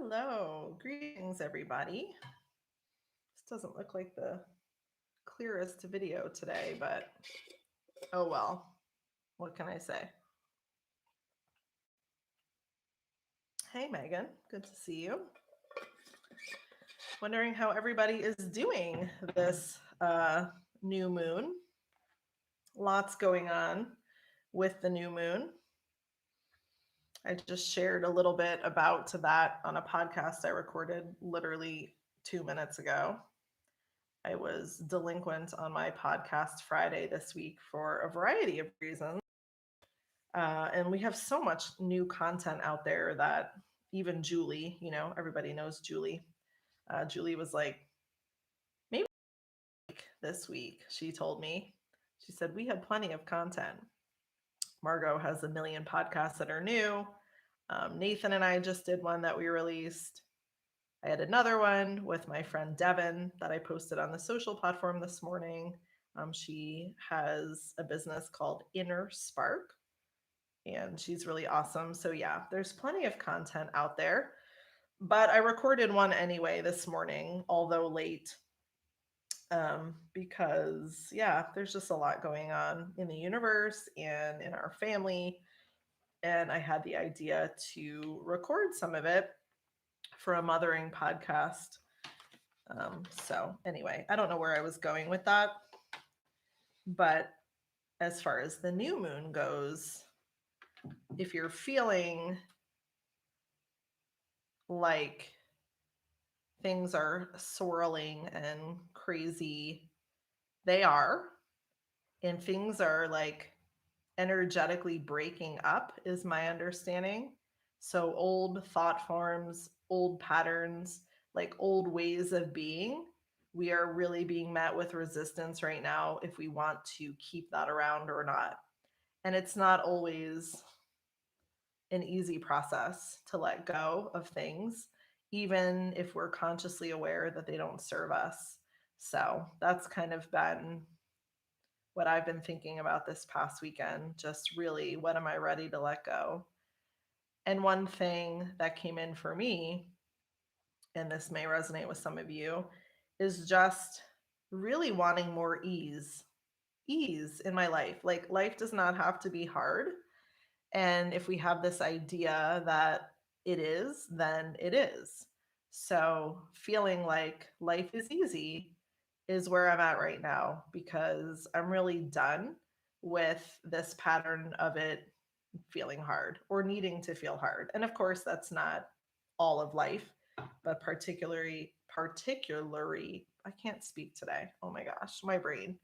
Hello, greetings everybody. This doesn't look like the clearest video today, but oh well, what can I say? Hey Megan, good to see you. Wondering how everybody is doing this new moon. Lots going on with the new moon. I just shared a little bit about that on a podcast I recorded literally 2 minutes ago. I was delinquent on my podcast Friday this week for a variety of reasons. And we have so much new content out there that even Julie, everybody knows Julie. Julie was like, maybe this week, she told me. She said, we had plenty of content. Margot has a million podcasts that are new. Nathan and I just did one that we released. I had another one with my friend Devin that I posted on the social platform this morning. She has a business called Inner Spark, and she's really awesome. So yeah, there's plenty of content out there. But I recorded one anyway this morning, although late, because yeah, there's just a lot going on in the universe and in our family. And I had the idea to record some of it for a mothering podcast. So anyway, I don't know where I was going with that. But as far as the new moon goes, if you're feeling like things are swirling and crazy, they are, and things are like energetically breaking up, is my understanding. So old thought forms, old patterns, like old ways of being, we are really being met with resistance right now if we want to keep that around or not. And it's not always an easy process to let go of things, even if we're consciously aware that they don't serve us. So that's kind of been what I've been thinking about this past weekend. Just really, what am I ready to let go? And one thing that came in for me, and this may resonate with some of you, is just really wanting more ease in my life. Like, life does not have to be hard. And if we have this idea that it is, then it is. So feeling like life is easy is where I'm at right now, because I'm really done with this pattern of it feeling hard or needing to feel hard. And of course, that's not all of life, but particularly, I can't speak today. Oh my gosh, my brain.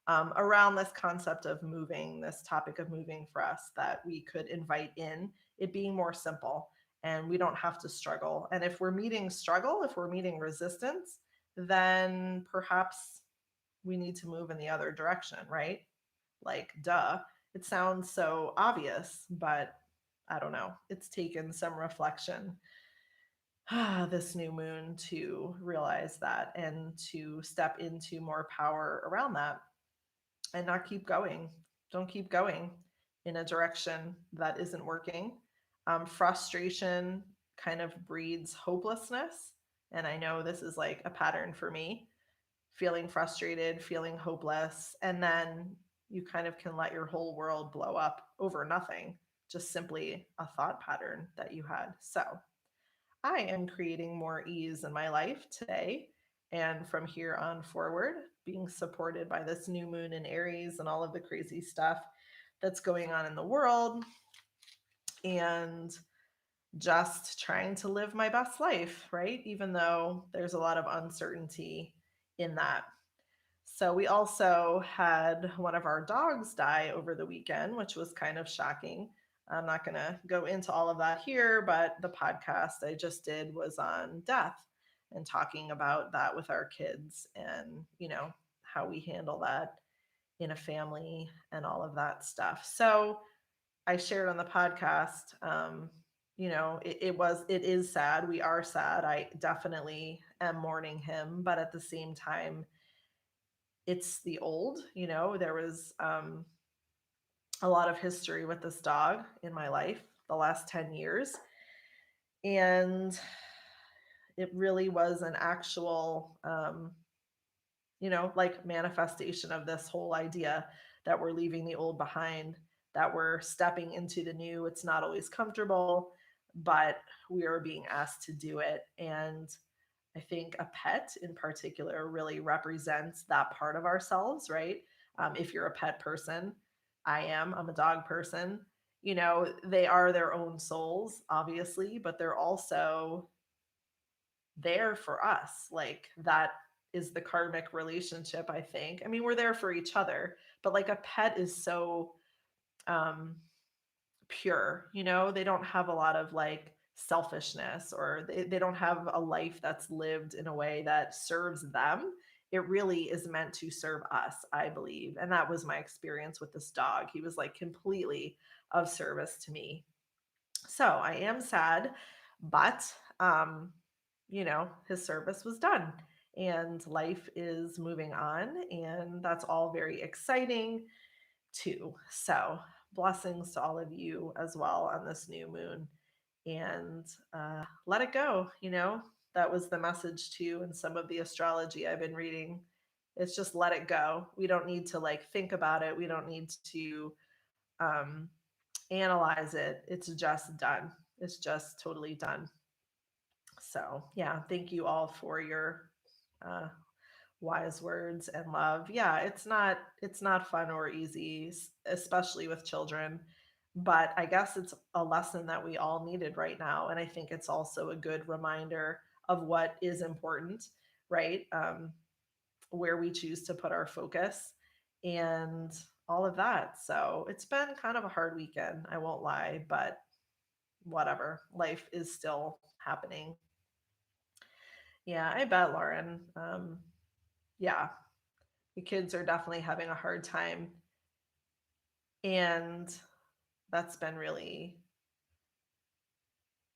Around this concept of moving, this topic of moving for us, that we could invite in it being more simple and we don't have to struggle. And if we're meeting struggle, if we're meeting resistance, then perhaps we need to move in the other direction, right? Like, duh. It sounds so obvious, but I don't know. It's taken some reflection this new moon to realize that and to step into more power around that and not keep going. Don't keep going in a direction that isn't working. Frustration kind of breeds hopelessness. And I know this is like a pattern for me, feeling frustrated, feeling hopeless. And then you kind of can let your whole world blow up over nothing, just simply a thought pattern that you had. So I am creating more ease in my life today. And from here on forward, being supported by this new moon in Aries and all of the crazy stuff that's going on in the world, and just trying to live my best life, right? Even though there's a lot of uncertainty in that. So we also had one of our dogs die over the weekend, which was kind of shocking. I'm not going to go into all of that here, but the podcast I just did was on death and talking about that with our kids and, how we handle that in a family and all of that stuff. So I shared on the podcast, it is sad. We are sad. I definitely am mourning him, but at the same time, it's the old, there was a lot of history with this dog in my life the last 10 years. And it really was an actual, like manifestation of this whole idea that we're leaving the old behind, that we're stepping into the new. It's not always comfortable, but we are being asked to do it. And I think a pet in particular really represents that part of ourselves, right? If you're a pet person, I'm a dog person. They are their own souls, obviously, but they're also there for us. Like that is the karmic relationship, I think. I mean, we're there for each other, but like a pet is so um pure, they don't have a lot of like selfishness, or they don't have a life that's lived in a way that serves them. It really is meant to serve us, I believe. And that was my experience with this dog. He was like completely of service to me. So I am sad, but his service was done and life is moving on. And that's all very exciting too. So blessings to all of you as well on this new moon. And let it go. That was the message too in some of the astrology I've been reading. It's just let it go. We don't need to like think about it. We don't need to um, analyze it. It's just done. It's just totally done. So, yeah, thank you all for your uh, wise words and love. Yeah, it's not fun or easy, especially with children, but I guess it's a lesson that we all needed right now, and I think it's also a good reminder of what is important, right? Where we choose to put our focus and all of that. So, it's been kind of a hard weekend, I won't lie, but whatever. Life is still happening. Yeah, I bet, Lauren. Yeah, the kids are definitely having a hard time. And that's been really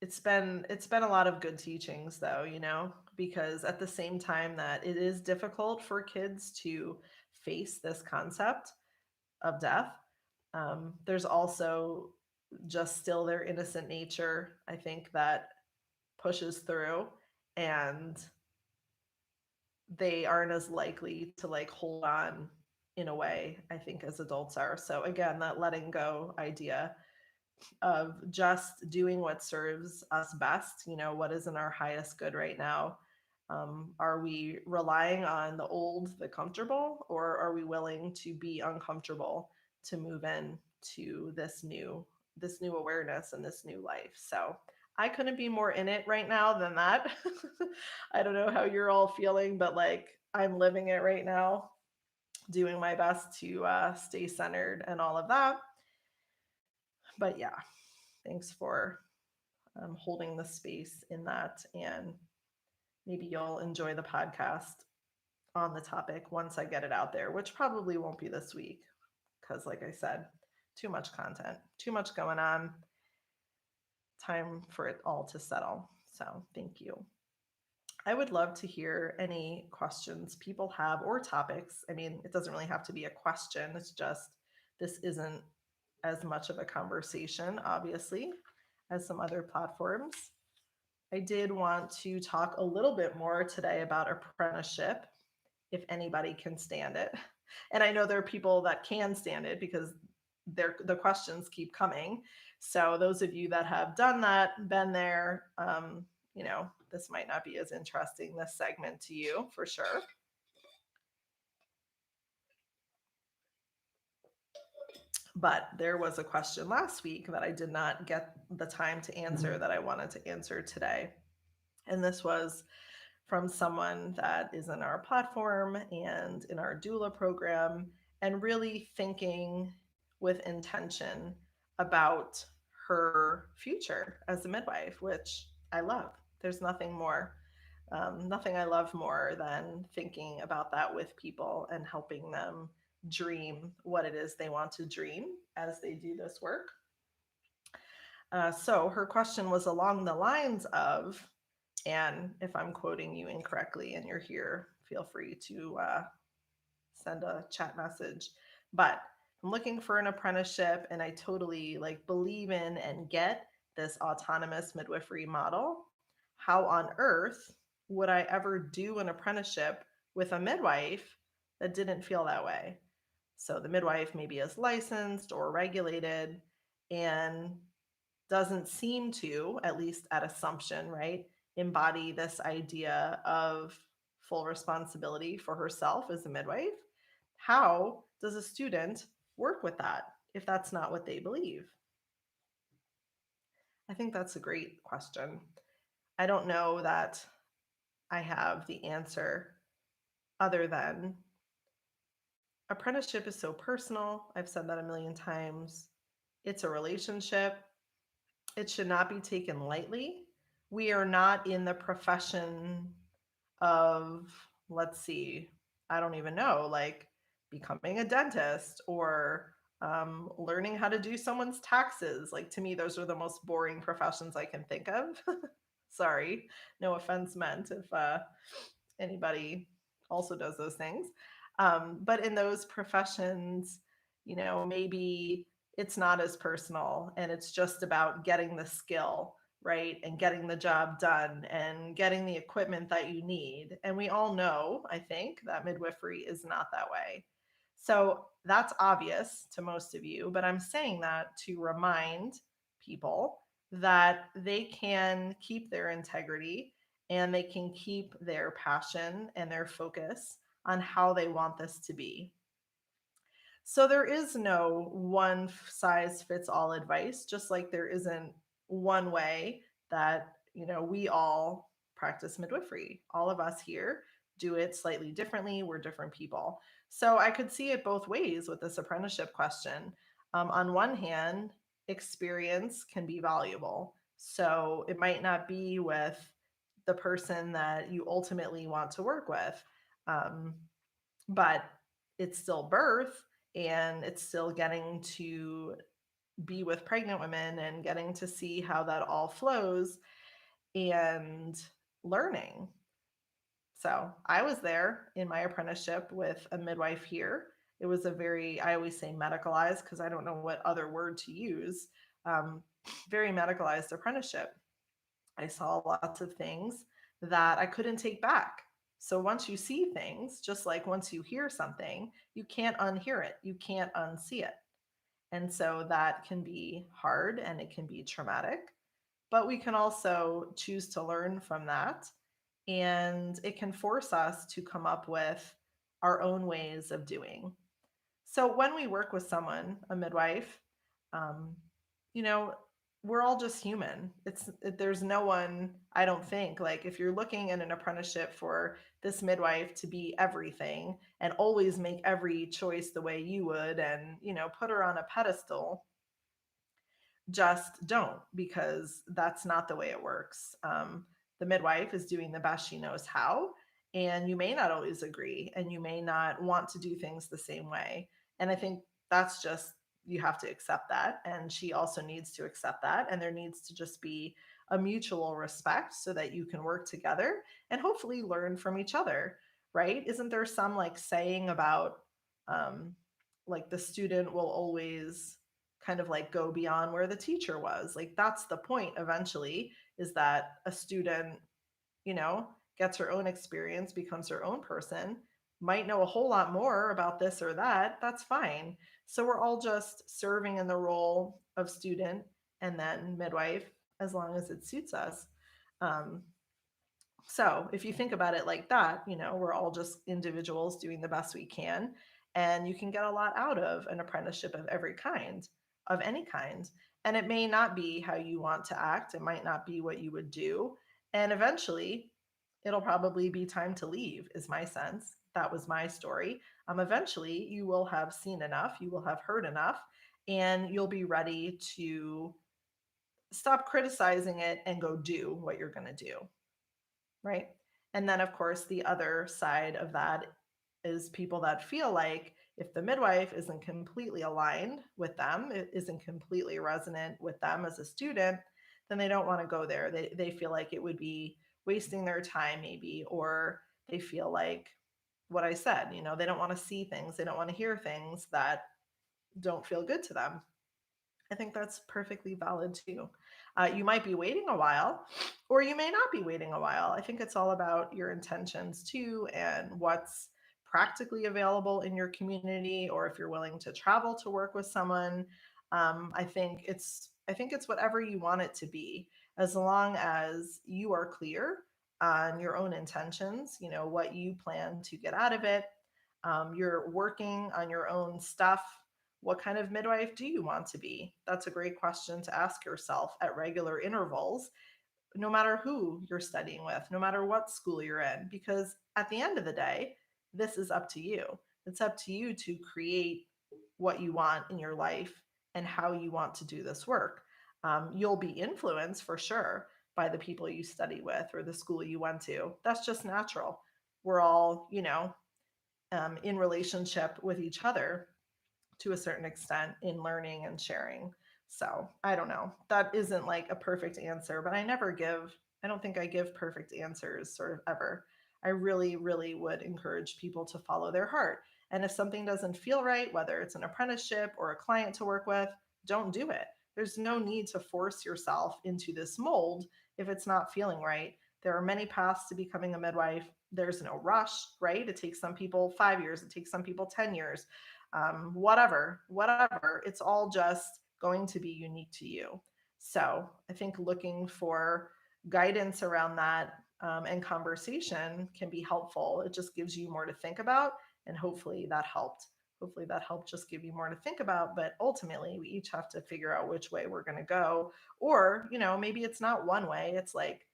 it's been a lot of good teachings though, because at the same time that it is difficult for kids to face this concept of death, there's also just still their innocent nature, I think, that pushes through, and they aren't as likely to like hold on in a way, I think, as adults are. So again, that letting go idea of just doing what serves us best, what is in our highest good right now. Are we relying on the old, the comfortable, or are we willing to be uncomfortable to move in to this new awareness and this new life? So I couldn't be more in it right now than that. I don't know how you're all feeling, but like I'm living it right now, doing my best to stay centered and all of that. But yeah, thanks for holding the space in that. And maybe you'll enjoy the podcast on the topic once I get it out there, which probably won't be this week because, like I said, too much content, too much going on. Time for it all to settle. So, thank you. I would love to hear any questions people have or topics. I mean, it doesn't really have to be a question. It's just this isn't as much of a conversation, obviously, as some other platforms. I did want to talk a little bit more today about apprenticeship, if anybody can stand it. And I know there are people that can stand it because the questions keep coming. So those of you that have done that, been there, this might not be as interesting, this segment, to you for sure. But there was a question last week that I did not get the time to answer that I wanted to answer today. And this was from someone that is in our platform and in our doula program, and really thinking with intention about her future as a midwife, which I love. There's nothing I love more than thinking about that with people and helping them dream what it is they want to dream as they do this work. So her question was along the lines of, and if I'm quoting you incorrectly and you're here, feel free to send a chat message. But I'm looking for an apprenticeship, and I totally like believe in and get this autonomous midwifery model. how on earth would I ever do an apprenticeship with a midwife that didn't feel that way? So the midwife maybe is licensed or regulated and doesn't seem to, at least at assumption, right, embody this idea of full responsibility for herself as a midwife. How does a student work with that if that's not what they believe? I think that's a great question. I don't know that I have the answer other than apprenticeship is so personal. I've said that a million times. It's a relationship. It should not be taken lightly. We are not in the profession of, let's see, I don't even know, like becoming a dentist or learning how to do someone's taxes. Like to me, those are the most boring professions I can think of. Sorry, no offense meant if anybody also does those things. But in those professions, maybe it's not as personal and it's just about getting the skill, right? And getting the job done and getting the equipment that you need. And we all know, I think, that midwifery is not that way. So that's obvious to most of you, but I'm saying that to remind people that they can keep their integrity and they can keep their passion and their focus on how they want this to be. So there is no one size fits all advice, just like there isn't one way that, we all practice midwifery. All of us here do it slightly differently. We're different people. So I could see it both ways with this apprenticeship question. On one hand, experience can be valuable. So it might not be with the person that you ultimately want to work with. Um, but it's still birth and it's still getting to be with pregnant women and getting to see how that all flows and learning. So I was there in my apprenticeship with a midwife here. It was a very, I always say medicalized because I don't know what other word to use, um, very medicalized apprenticeship. I saw lots of things that I couldn't take back. So once you see things, just like once you hear something, you can't unhear it, you can't unsee it. And so that can be hard and it can be traumatic, but we can also choose to learn from that. And it can force us to come up with our own ways of doing. So when we work with someone, a midwife, um, you know, we're all just human. There's no one, I don't think, like if you're looking in an apprenticeship for this midwife to be everything and always make every choice the way you would and, put her on a pedestal, just don't, because that's not the way it works. The midwife is doing the best she knows how, and you may not always agree, and you may not want to do things the same way. And I think that's just, you have to accept that. And she also needs to accept that. And there needs to just be a mutual respect so that you can work together and hopefully learn from each other, right? Isn't there some like saying about, um, like the student will always kind of like go beyond where the teacher was. Like that's the point eventually, is that a student, you know, gets her own experience, becomes her own person, might know a whole lot more about this or that. That's fine. So we're all just serving in the role of student and then midwife as long as it suits us. Um, so if you think about it like that, we're all just individuals doing the best we can. And you can get a lot out of an apprenticeship of every kind, of any kind. And it may not be how you want to act, it might not be what you would do. And eventually, it'll probably be time to leave, is my sense. That was my story. Eventually, you will have seen enough, you will have heard enough, and you'll be ready to stop criticizing it and go do what you're going to do. Right. And then, of course, the other side of that is people that feel like if the midwife isn't completely aligned with them, it isn't completely resonant with them as a student, then they don't want to go there. They feel like it would be wasting their time, maybe, or they feel like what I said, they don't want to see things, they don't want to hear things that don't feel good to them. I think that's perfectly valid too. You might be waiting a while, or you may not be waiting a while. I think it's all about your intentions too, and what's practically available in your community, or if you're willing to travel to work with someone. I think it's whatever you want it to be, as long as you are clear on your own intentions. You know what you plan to get out of it. You're working on your own stuff. What kind of midwife do you want to be? That's a great question to ask yourself at regular intervals, no matter who you're studying with, no matter what school you're in, because at the end of the day, this is up to you. It's up to you to create what you want in your life and how you want to do this work. You'll be influenced for sure by the people you study with or the school you went to. That's just natural. We're all, in relationship with each other to a certain extent in learning and sharing. So I don't know. That isn't like a perfect answer, but I don't think I give perfect answers sort of ever. I really, really would encourage people to follow their heart. And if something doesn't feel right, whether it's an apprenticeship or a client to work with, don't do it. There's no need to force yourself into this mold if it's not feeling right. There are many paths to becoming a midwife. There's no rush, right? It takes some people 5 years, it takes some people 10 years, whatever. It's all just going to be unique to you. So I think looking for guidance around that, and conversation can be helpful. It just gives you more to think about, and hopefully that helped. Hopefully that helped just give you more to think about. But ultimately, we each have to figure out which way we're going to go. Or, maybe it's not one way, it's like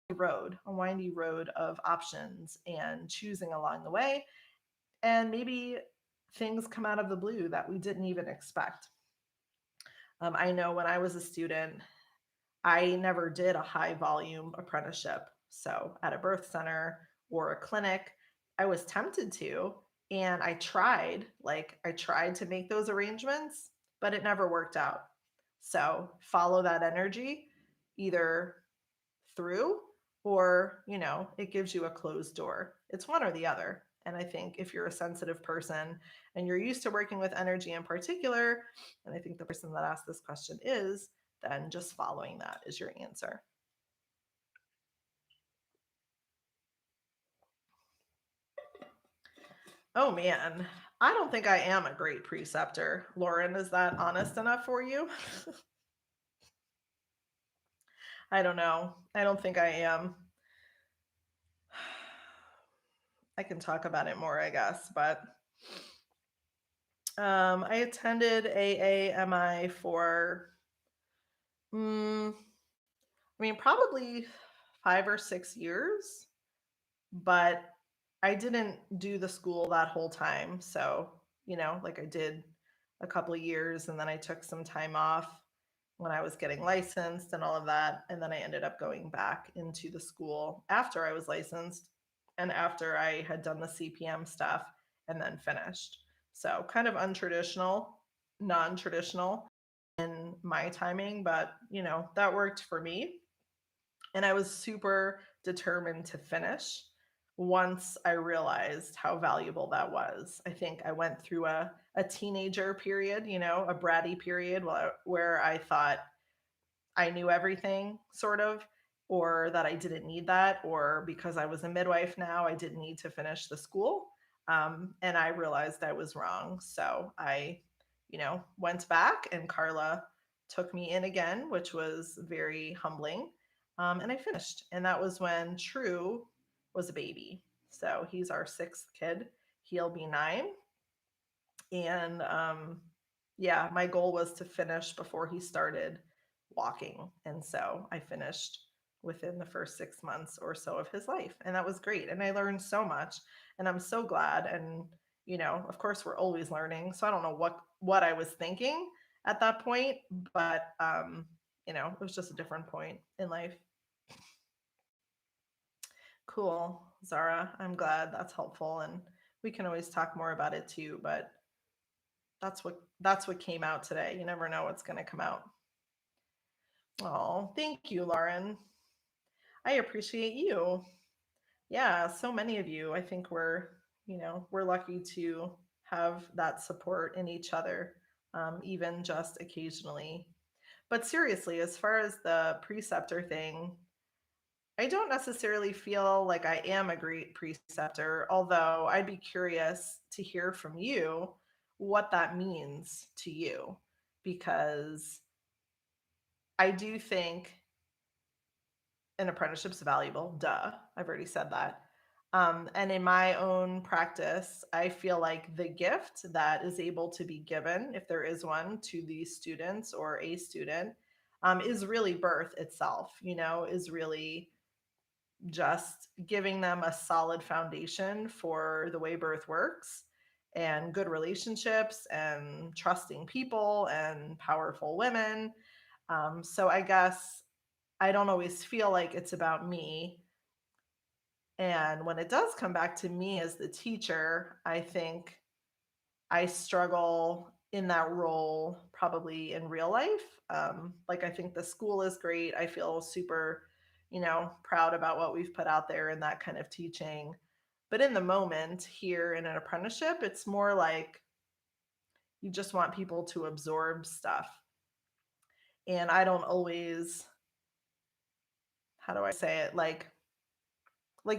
a windy road of options and choosing along the way. And maybe things come out of the blue that we didn't even expect. I know when I was a student, I never did a high volume apprenticeship. So at a birth center or a clinic, I was tempted to, and I tried to make those arrangements, but it never worked out. So follow that energy either through, or it gives you a closed door. It's one or the other. And I think if you're a sensitive person and you're used to working with energy in particular, and I think the person that asked this question is, then just following that is your answer. Oh man, I don't think I am a great preceptor. Lauren, is that honest enough for you? I don't know. I don't think I am. I can talk about it more, I guess, but I attended AAMI for, mm, I mean, probably 5 or 6 years, but I didn't do the school that whole time. So, like I did a couple of years, and then I took some time off when I was getting licensed and all of that. And then I ended up going back into the school after I was licensed and after I had done the CPM stuff and then finished. So, kind of untraditional, non traditional in my timing, but that worked for me. And I was super determined to finish once I realized how valuable that was. I think I went through a teenager period, a bratty period where I thought I knew everything, sort of, or that I didn't need that, or because I was a midwife now, I didn't need to finish the school. And I realized I was wrong. So I, went back, and Carla took me in again, which was very humbling. And I finished. And that was when True was a baby. So he's our sixth kid. He'll be 9. And yeah, my goal was to finish before he started walking. And so I finished within the first 6 months or so of his life. And that was great. And I learned so much. And I'm so glad. And, of course, we're always learning. So I don't know what I was thinking at that point, but, it was just a different point in life. Cool, Zara. I'm glad that's helpful. And we can always talk more about it too, but that's what came out today. You never know what's going to come out. Oh, thank you, Lauren. I appreciate you. Yeah, so many of you. I think we're lucky to have that support in each other. even just occasionally. But seriously, as far as the preceptor thing, I don't necessarily feel like I am a great preceptor, although I'd be curious to hear from you what that means to you, because I do think an apprenticeship's valuable. Duh. I've already said that. And in my own practice, I feel like the gift that is able to be given, if there is one, to these students or a student, is really birth itself, is really just giving them a solid foundation for the way birth works and good relationships and trusting people and powerful women. So I guess I don't always feel like it's about me. And when it does come back to me as the teacher, I think I struggle in that role probably in real life. Like, I think the school is great. I feel super, proud about what we've put out there and that kind of teaching. But in the moment here in an apprenticeship, it's more like you just want people to absorb stuff. And I don't always, how do I say it? Like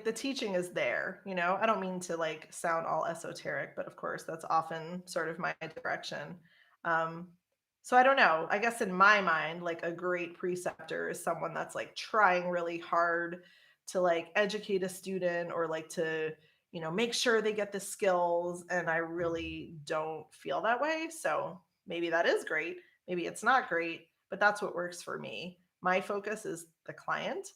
the teaching is there, I don't mean to like sound all esoteric, but of course that's often sort of my direction. um so I don't know, I guess in my mind, like a great preceptor is someone that's like trying really hard to like educate a student or like to make sure they get the skills, and I really don't feel that way. So maybe that is great, maybe it's not great, but that's what works for me. My focus is the client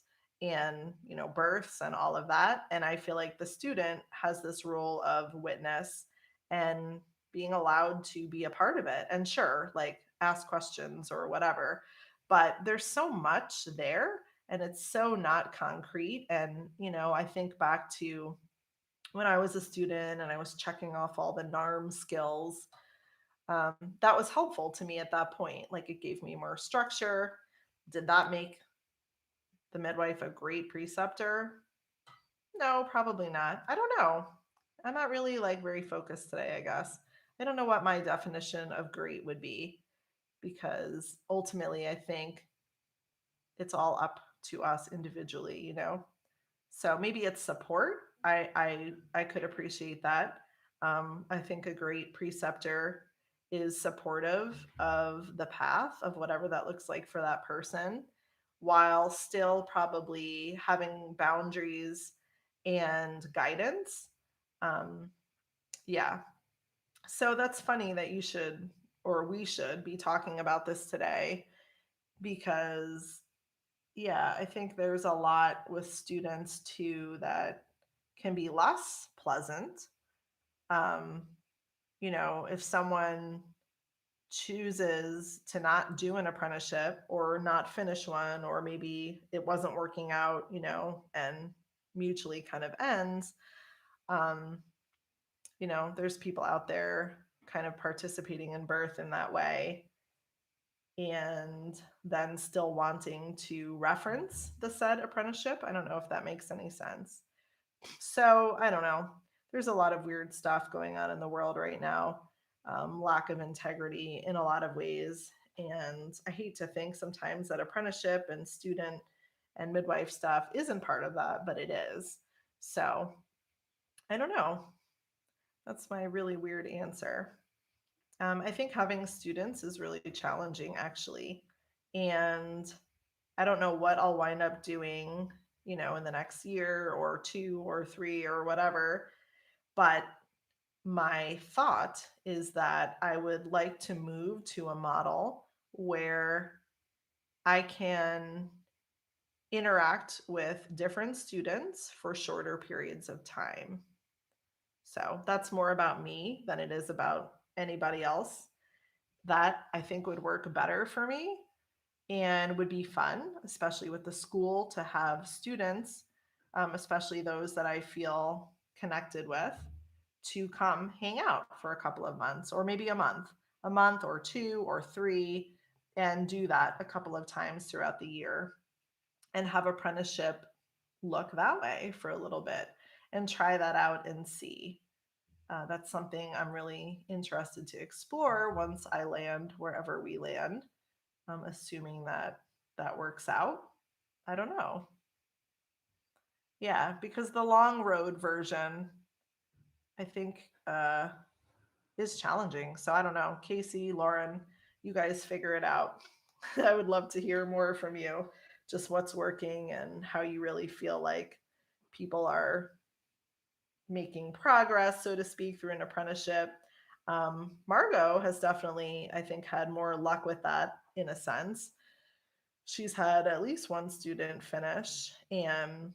and births and all of that, and I feel like the student has this role of witness and being allowed to be a part of it, and sure, like ask questions or whatever, but there's so much there and it's so not concrete. And I think back to when I was a student and I was checking off all the NARM skills. um, that was helpful to me at that point, like it gave me more structure. Did that make the midwife a great preceptor? No, probably not. I don't know. I'm not really like very focused today, I guess. I don't know what my definition of great would be, because ultimately I think it's all up to us individually. So maybe it's support. I could appreciate that. I think a great preceptor is supportive of the path of whatever that looks like for that person, while still probably having boundaries and guidance. Um, yeah. So that's funny that you should, or we should be talking about this today, because yeah, I think there's a lot with students too that can be less pleasant. Um, if someone chooses to not do an apprenticeship or not finish one, or maybe it wasn't working out, and mutually kind of ends, um, there's people out there kind of participating in birth in that way, and then still wanting to reference the said apprenticeship. I don't know if that makes any sense. So I don't know. There's a lot of weird stuff going on in the world right now, lack of integrity in a lot of ways. And I hate to think sometimes that apprenticeship and student and midwife stuff isn't part of that, but it is. So I don't know. That's my really weird answer. I think having students is really challenging, actually. And I don't know what I'll wind up doing, in the next year or two or three or whatever. But my thought is that I would like to move to a model where I can interact with different students for shorter periods of time. So that's more about me than it is about anybody else. That I think would work better for me and would be fun, especially with the school, to have students, especially those that I feel connected with, to come hang out for a couple of months or maybe a month or two or three, and do that a couple of times throughout the year and have apprenticeship look that way for a little bit and try that out and see. That's something I'm really interested to explore once I land wherever we land. Assuming that that works out. I don't know. Yeah, because the long road version, I think, is challenging. So I don't know. Casey, Lauren, you guys figure it out. I would love to hear more from you, just what's working and how you really feel like people are making progress, so to speak, through an apprenticeship. Margot has definitely, I think, had more luck with that in a sense. She's had at least one student finish. And,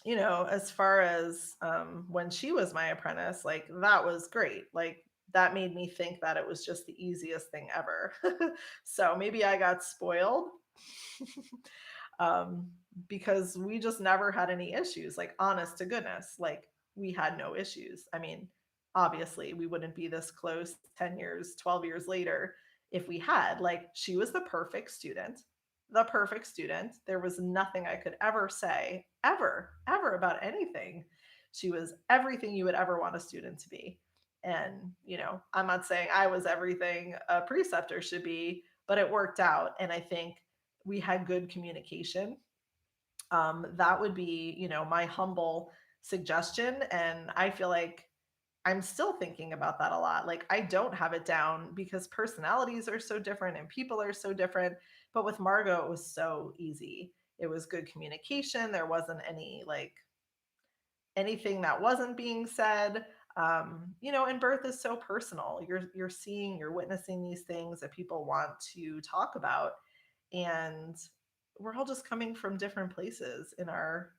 as far as when she was my apprentice, like that was great. Like that made me think that it was just the easiest thing ever. So maybe I got spoiled. um, because we just never had any issues. Like, honest to goodness, like, we had no issues. I mean, obviously, we wouldn't be this close 10 years, 12 years later if we had. Like, she was the perfect student, the perfect student. There was nothing I could ever say, ever about anything. She was everything you would ever want a student to be. And, I'm not saying I was everything a preceptor should be, but it worked out. And I think we had good communication. That would be, my humble suggestion. And I feel like I'm still thinking about that a lot. Like, I don't have it down because personalities are so different and people are so different. But with Margot, it was so easy. It was good communication. There wasn't any like anything that wasn't being said. And birth is so personal. You're seeing, you're witnessing these things that people want to talk about, and we're all just coming from different places in our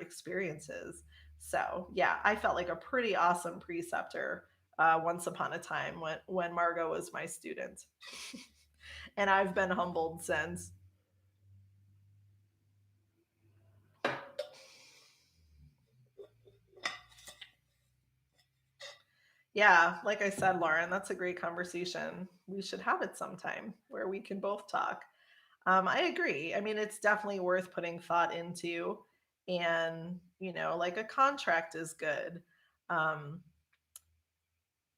experiences. So yeah, I felt like a pretty awesome preceptor once upon a time when Margot was my student, and I've been humbled since. Yeah, like I said, Lauren, that's a great conversation. We should have it sometime where we can both talk. I agree. I mean, it's definitely worth putting thought into, and like a contract is good. Um,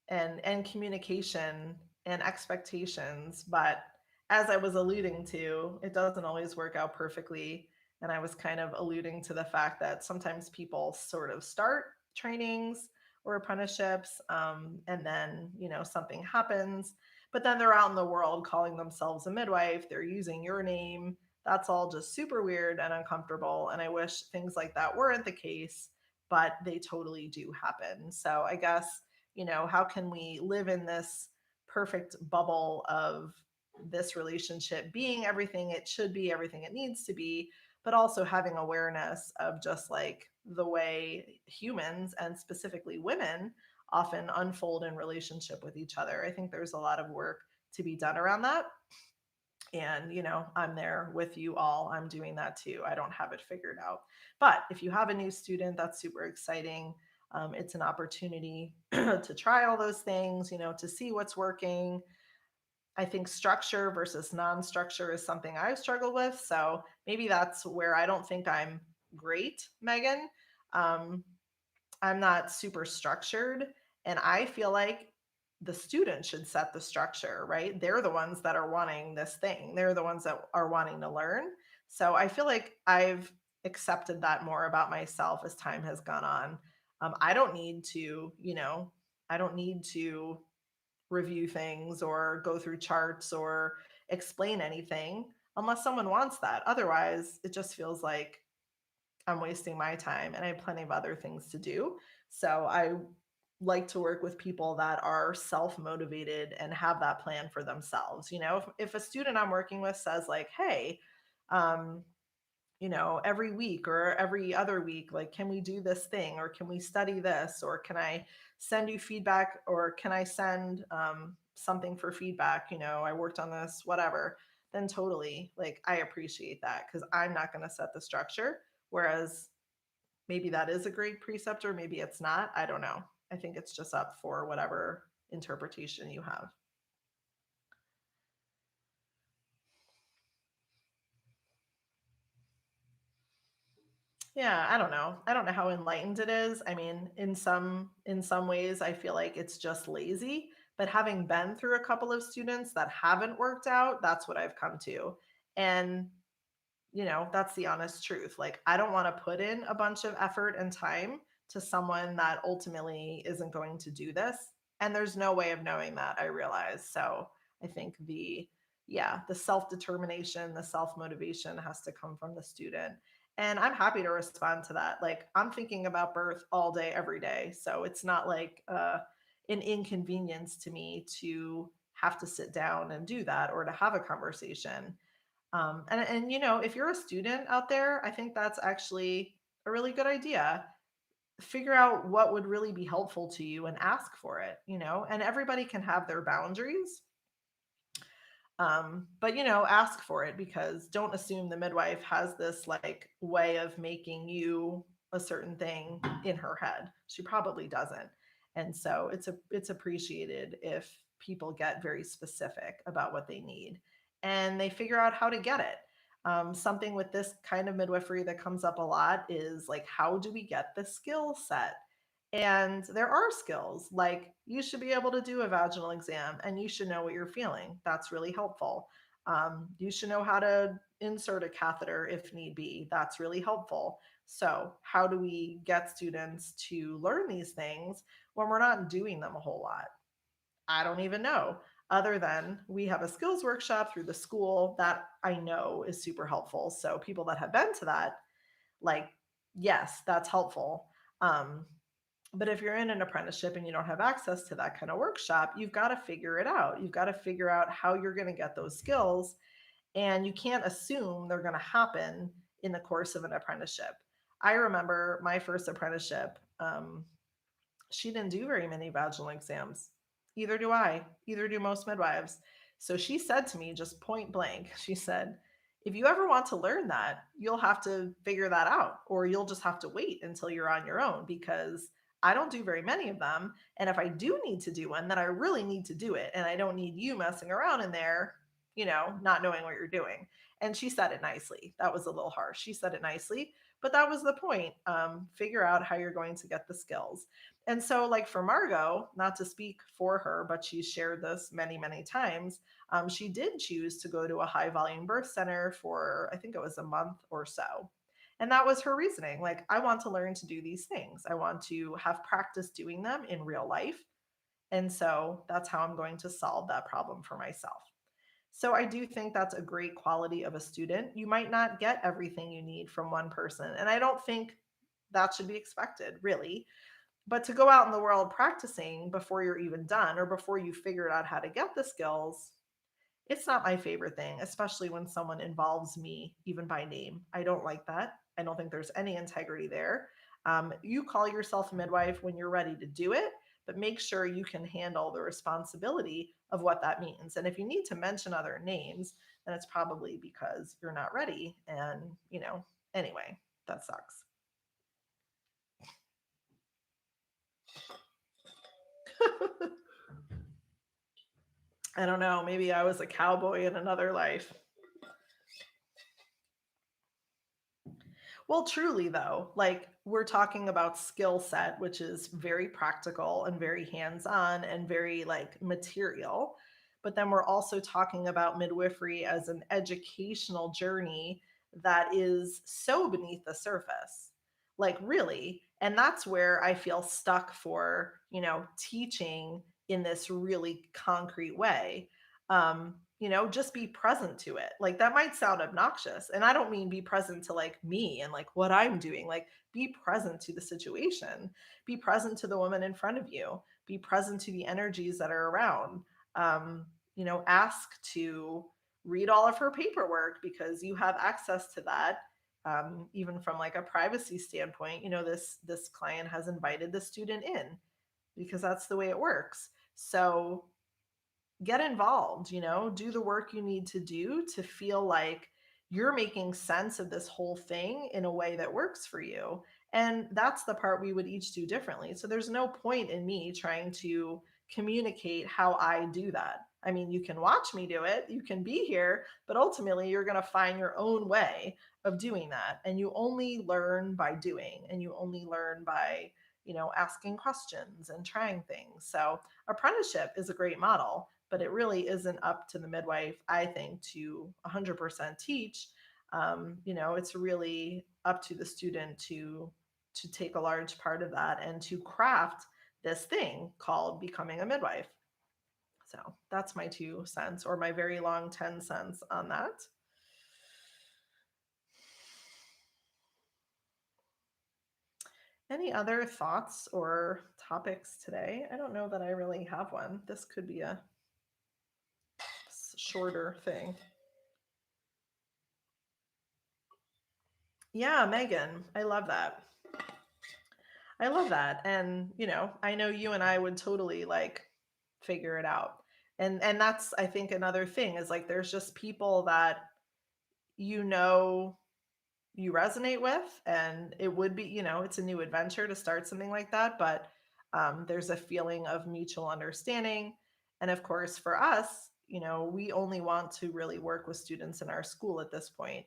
and communication and expectations, but as I was alluding to, it doesn't always work out perfectly. And I was kind of alluding to the fact that sometimes people sort of start trainings or apprenticeships, and then something happens, but then they're out in the world calling themselves a midwife, they're using your name. That's all just super weird and uncomfortable, and I wish things like that weren't the case, but they totally do happen. So I guess, how can we live in this perfect bubble of this relationship being everything it should be, everything it needs to be, but also having awareness of just like the way humans and specifically women often unfold in relationship with each other. I think there's a lot of work to be done around that. And, I'm there with you all. I'm doing that too. I don't have it figured out. But if you have a new student, that's super exciting. It's an opportunity to try all those things, to see what's working. I think structure versus non structure is something I've struggled with. So maybe that's where I don't think I'm great, Megan. Um, I'm not super structured. And I feel like the student should set the structure, right? They're the ones that are wanting this thing, they're the ones that are wanting to learn. So I feel like I've accepted that more about myself as time has gone on. I don't need to, I don't need to review things or go through charts or explain anything unless someone wants that. Otherwise, it just feels like I'm wasting my time and I have plenty of other things to do. So I like to work with people that are self-motivated and have that plan for themselves. If a student I'm working with says like, hey, um, every week or every other week, like, can we do this thing, or can we study this, or can I send you feedback, or can I send something for feedback, I worked on this, whatever, then totally, like, I appreciate that because I'm not going to set the structure. Whereas maybe that is a great preceptor, maybe it's not. I don't know. I think it's just up for whatever interpretation you have. Yeah, I don't know. I don't know how enlightened it is. I mean, in some ways I feel like it's just lazy, but having been through a couple of students that haven't worked out, that's what I've come to. And that's the honest truth. Like, I don't want to put in a bunch of effort and time to someone that ultimately isn't going to do this. And there's no way of knowing that, I realize. So I think the self determination, the self motivation has to come from the student. And I'm happy to respond to that. Like, I'm thinking about birth all day, every day. So it's not like an inconvenience to me to have to sit down and do that or to have a conversation. And if you're a student out there, I think that's actually a really good idea. Figure out what would really be helpful to you and ask for it. And everybody can have their boundaries. But ask for it, because don't assume the midwife has this like way of making you a certain thing in her head. She probably doesn't. And so it's appreciated if people get very specific about what they need and they figure out how to get it. Something with this kind of midwifery that comes up a lot is like, how do we get the skill set? And there are skills, like you should be able to do a vaginal exam and you should know what you're feeling. That's really helpful. You should know how to insert a catheter if need be. That's really helpful. So, how do we get students to learn these things when we're not doing them a whole lot? I don't even know. Other than we have a skills workshop through the school that I know is super helpful. So, people that have been to that, like, yes, that's helpful. Um, but if you're in an apprenticeship and you don't have access to that kind of workshop, you've got to figure it out. You've got to figure out how you're going to get those skills. And you can't assume they're going to happen in the course of an apprenticeship. I remember my first apprenticeship. She didn't do very many vaginal exams. Either do I, either do most midwives. So she said to me, just point blank, she said, if you ever want to learn that, you'll have to figure that out, or you'll just have to wait until you're on your own, because I don't do very many of them. And if I do need to do one, then I really need to do it. And I don't need you messing around in there, not knowing what you're doing. And she said it nicely. That was a little harsh. She said it nicely, but that was the point. Figure out how you're going to get the skills. And so, like for Margot, not to speak for her, but she's shared this many, many times. She did choose to go to a high volume birth center for, I think it was a month or so. And that was her reasoning. Like, I want to learn to do these things, I want to have practice doing them in real life. And so that's how I'm going to solve that problem for myself. So I do think that's a great quality of a student. You might not get everything you need from one person. And I don't think that should be expected, really. But to go out in the world practicing before you're even done or before you figured out how to get the skills, it's not my favorite thing, especially when someone involves me even by name. I don't like that. I don't think there's any integrity there. You call yourself a midwife when you're ready to do it, but make sure you can handle the responsibility of what that means. And if you need to mention other names, then it's probably because you're not ready. And, anyway, that sucks. I don't know. Maybe I was a cowboy in another life. Well, truly, though, like we're talking about skill set, which is very practical and very hands on and very like material. But then we're also talking about midwifery as an educational journey that is so beneath the surface. Like, really. And that's where I feel stuck for, teaching in this really concrete way. Just be present to it. Like, that might sound obnoxious. And I don't mean be present to like me and like what I'm doing. Like, be present to the situation, be present to the woman in front of you, be present to the energies that are around. Ask to read all of her paperwork because you have access to that. Even from like a privacy standpoint, this client has invited the student in because that's the way it works. So get involved, do the work you need to do to feel like you're making sense of this whole thing in a way that works for you. And that's the part we would each do differently. So there's no point in me trying to communicate how I do that. I mean, you can watch me do it, you can be here, but ultimately you're going to find your own way of doing that. And you only learn by doing, and you only learn by, asking questions and trying things. So apprenticeship is a great model, but it really isn't up to the midwife, I think, to 100% teach. It's really up to the student to take a large part of that and to craft this thing called becoming a midwife. So that's my 2 cents, or my very long 10 cents on that. Any other thoughts or topics today? I don't know that I really have one. This could be a shorter thing. Yeah, Megan, I love that. I love that. And, I know you and I would totally like figure it out. And that's, I think, another thing is like there's just people that you know you resonate with, and it would be, it's a new adventure to start something like that, but there's a feeling of mutual understanding. And of course for us, we only want to really work with students in our school at this point.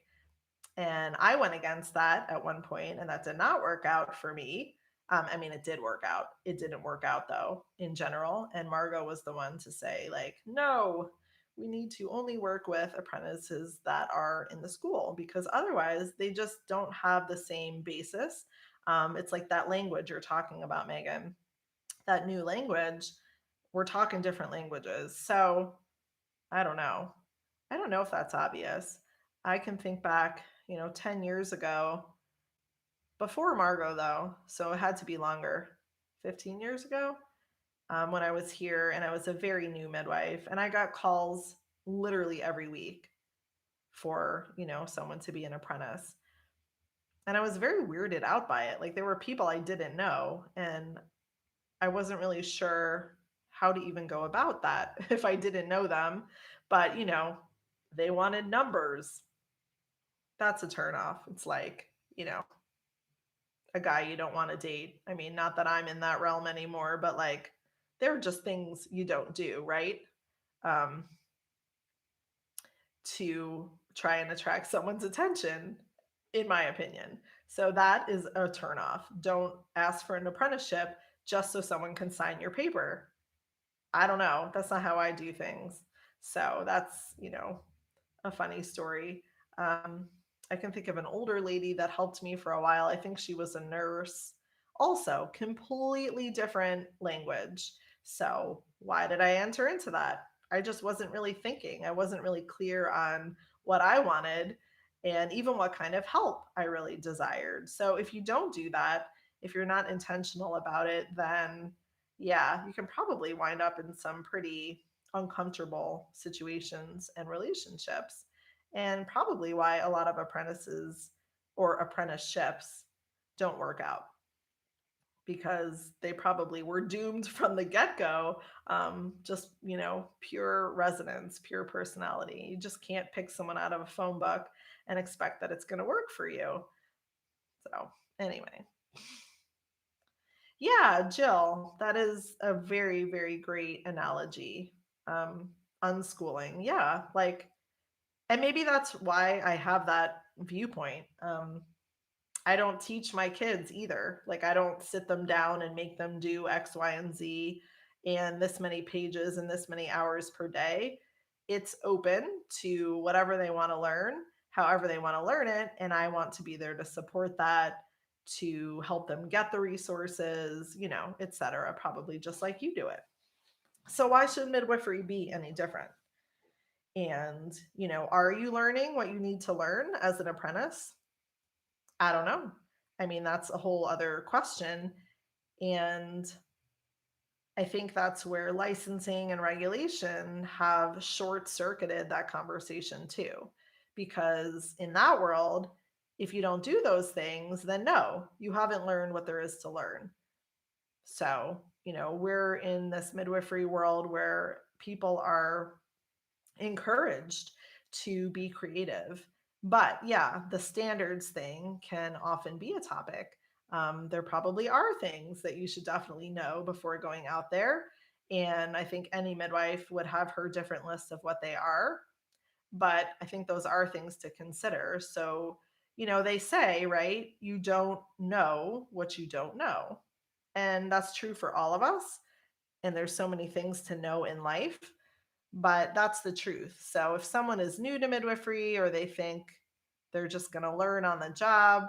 And I went against that at one point, and that did not work out for me. I mean, it did work out. It didn't work out though in general. And Margot was the one to say, like, no, we need to only work with apprentices that are in the school, because otherwise they just don't have the same basis. It's like that language you're talking about, Megan, that new language. We're talking different languages. So I don't know. I don't know if that's obvious. I can think back, 10 years ago, before Margot, though, so it had to be longer, 15 years ago, when I was here and I was a very new midwife. And I got calls literally every week for, someone to be an apprentice. And I was very weirded out by it. Like there were people I didn't know, and I wasn't really sure how to even go about that if I didn't know them. But, they wanted numbers. That's a turnoff. It's like, a guy you don't want to date. I mean, not that I'm in that realm anymore, but like there are just things you don't do, right? Um, to try and attract someone's attention, in my opinion. So that is a turnoff. Don't ask for an apprenticeship just so someone can sign your paper. I don't know. That's not how I do things. So that's, a funny story. I can think of an older lady that helped me for a while. I think she was a nurse. Also, completely different language. So, why did I enter into that? I just wasn't really thinking. I wasn't really clear on what I wanted and even what kind of help I really desired. So, if you don't do that, if you're not intentional about it, then yeah, you can probably wind up in some pretty uncomfortable situations and relationships. And probably why a lot of apprentices or apprenticeships don't work out, because they probably were doomed from the get-go. Just, pure resonance, pure personality. You just can't pick someone out of a phone book and expect that it's going to work for you. So anyway, yeah, Jill, that is a very, very great analogy. Unschooling. Yeah. Like, and maybe that's why I have that viewpoint. I don't teach my kids either. Like, I don't sit them down and make them do X, Y, and Z and this many pages and this many hours per day. It's open to whatever they want to learn, however they want to learn it. And I want to be there to support that, to help them get the resources, et cetera, probably just like you do it. So why should midwifery be any different? And, are you learning what you need to learn as an apprentice? I don't know. I mean, that's a whole other question. And I think that's where licensing and regulation have short circuited that conversation too. Because in that world, if you don't do those things, then no, you haven't learned what there is to learn. So, we're in this midwifery world where people are encouraged to be creative. But yeah, the standards thing can often be a topic. There probably are things that you should definitely know before going out there. And I think any midwife would have her different lists of what they are. But I think those are things to consider. So, they say, right, you don't know what you don't know. And that's true for all of us. And there's so many things to know in life, but that's the truth. So if someone is new to midwifery or they think they're just going to learn on the job,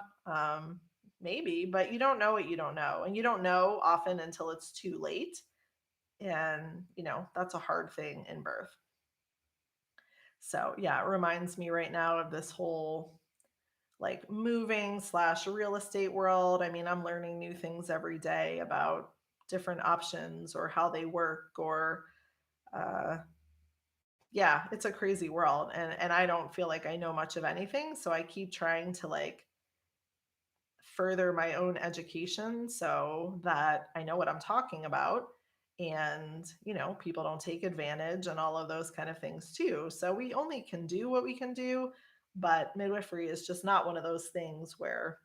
maybe, but you don't know what you don't know. And you don't know often until it's too late. And, that's a hard thing in birth. So, yeah, it reminds me right now of this whole like moving slash real estate world. I mean, I'm learning new things every day about different options or how they work or, uh, yeah, it's a crazy world. And I don't feel like I know much of anything. So I keep trying to like further my own education so that I know what I'm talking about and people don't take advantage and all of those kind of things too. So we only can do what we can do, but midwifery is just not one of those things where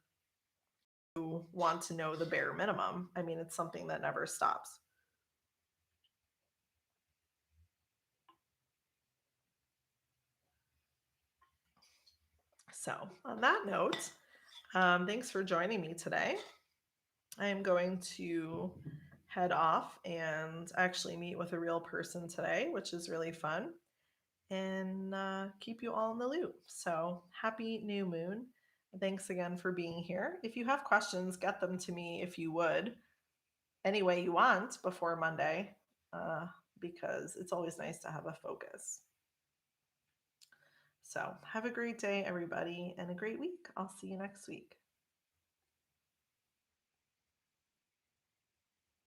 you want to know the bare minimum. I mean, it's something that never stops. So on that note, thanks for joining me today. I am going to head off and actually meet with a real person today, which is really fun, and keep you all in the loop. So happy new moon. Thanks again for being here. If you have questions, get them to me if you would, any way you want before Monday, uh, because it's always nice to have a focus. So have a great day, everybody, and a great week. I'll see you next week.